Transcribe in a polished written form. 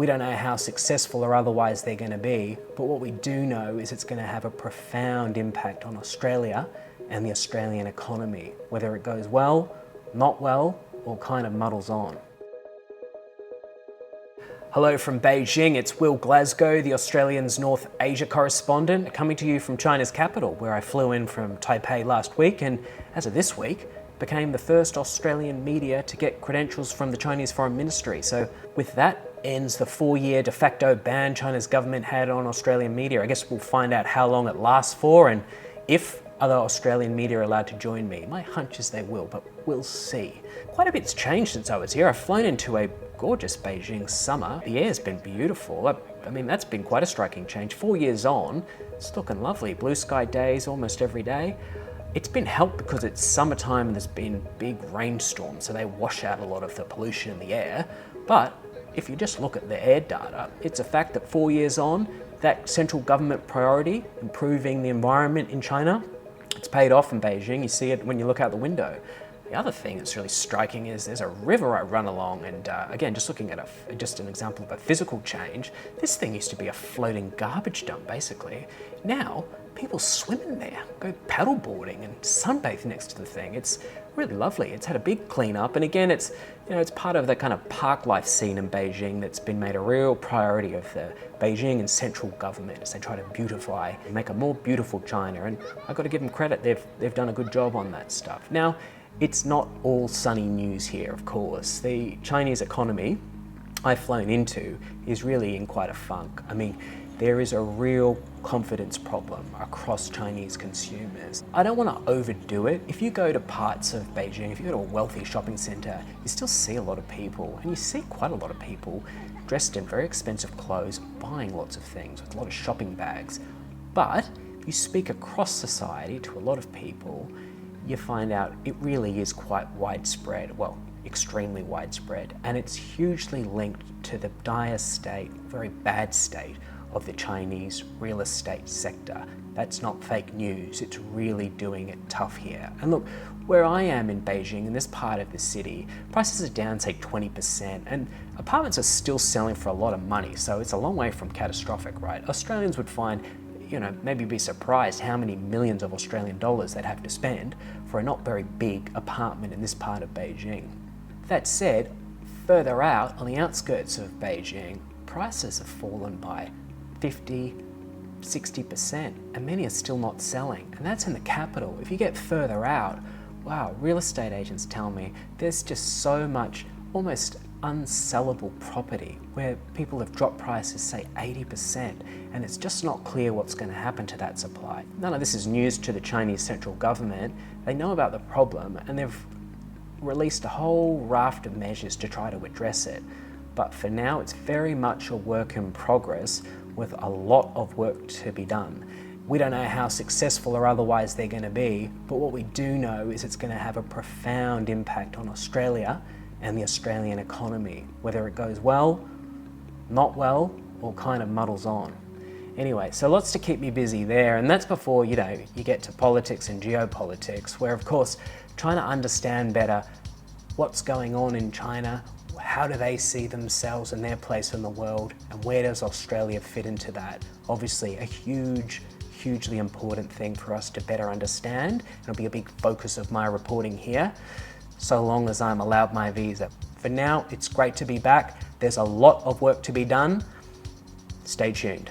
We don't know how successful or otherwise they're going to be, but what we do know is it's going to have a profound impact on Australia and the Australian economy, whether it goes well, not well, or kind of muddles on. Hello from Beijing, it's Glasgow, the Australian's North Asia correspondent, coming to you from China's capital, where I flew in from Taipei last week and, as of this week, became the first Australian media to get credentials from the Chinese Foreign Ministry. So with that ends the 4-year de facto ban China's government had on Australian media. I guess we'll find out how long it lasts for and if other Australian media are allowed to join me. My hunch is they will, but we'll see. Quite a bit's changed since I was here. I've flown into a gorgeous Beijing summer. The air's been beautiful. I mean, that's been quite a striking change. 4 years on, it's looking lovely. Blue sky days almost every day. It's been helped because it's summertime and there's been big rainstorms, so they wash out a lot of the pollution in the air. But if you just look at the air data, it's a fact that 4 years on, that central government priority, improving the environment in China, it's paid off in Beijing. You see it when you look out the window. The other thing that's really striking is there's a river I run along, and again, just looking at just an example of a physical change, this thing used to be a floating garbage dump, basically. Now, people swim in there, go paddleboarding and sunbathe next to the thing. It's really lovely. It's had a big clean up, and again, it's it's part of the kind of park life scene in Beijing that's been made a real priority of the Beijing and central government as they try to beautify and make a more beautiful China. And I've got to give them credit; they've done a good job on that stuff. Now, it's not all sunny news here, of course. The Chinese economy I've flown into is really in quite a funk. I mean, there is a real confidence problem across Chinese consumers. I don't want to overdo it. If you go to parts of Beijing, if you go to a wealthy shopping center, you still see a lot of people, and you see quite a lot of people dressed in very expensive clothes, buying lots of things with a lot of shopping bags. But if you speak across society to a lot of people, you find out it really is quite widespread, well, extremely widespread, and it's hugely linked to the dire state, very bad state of the Chinese real estate sector. That's not fake news, it's really doing it tough here. And look, where I am in Beijing, in this part of the city, prices are down, say, 20%, and apartments are still selling for a lot of money, so it's a long way from catastrophic, right? Australians would find, maybe be surprised how many millions of Australian dollars they'd have to spend for a not very big apartment in this part of Beijing. That said, further out, on the outskirts of Beijing, prices have fallen by 50, 60%, and many are still not selling. And that's in the capital. If you get further out, wow, real estate agents tell me there's just so much almost unsellable property where people have dropped prices, say, 80%, and it's just not clear what's going to happen to that supply. None of this is news to the Chinese central government. They know about the problem and they've released a whole raft of measures to try to address it. But for now, it's very much a work in progress with a lot of work to be done. We don't know how successful or otherwise they're going to be, but what we do know is it's going to have a profound impact on Australia and the Australian economy, whether it goes well, not well, or kind of muddles on. Anyway, so lots to keep me busy there, and that's before, you get to politics and geopolitics, where of course, trying to understand better what's going on in China, how do they see themselves and their place in the world, and where does Australia fit into that? Obviously a hugely important thing for us to better understand. It'll be a big focus of my reporting here, so long as I'm allowed my visa. For now, it's great to be back. There's a lot of work to be done. Stay tuned.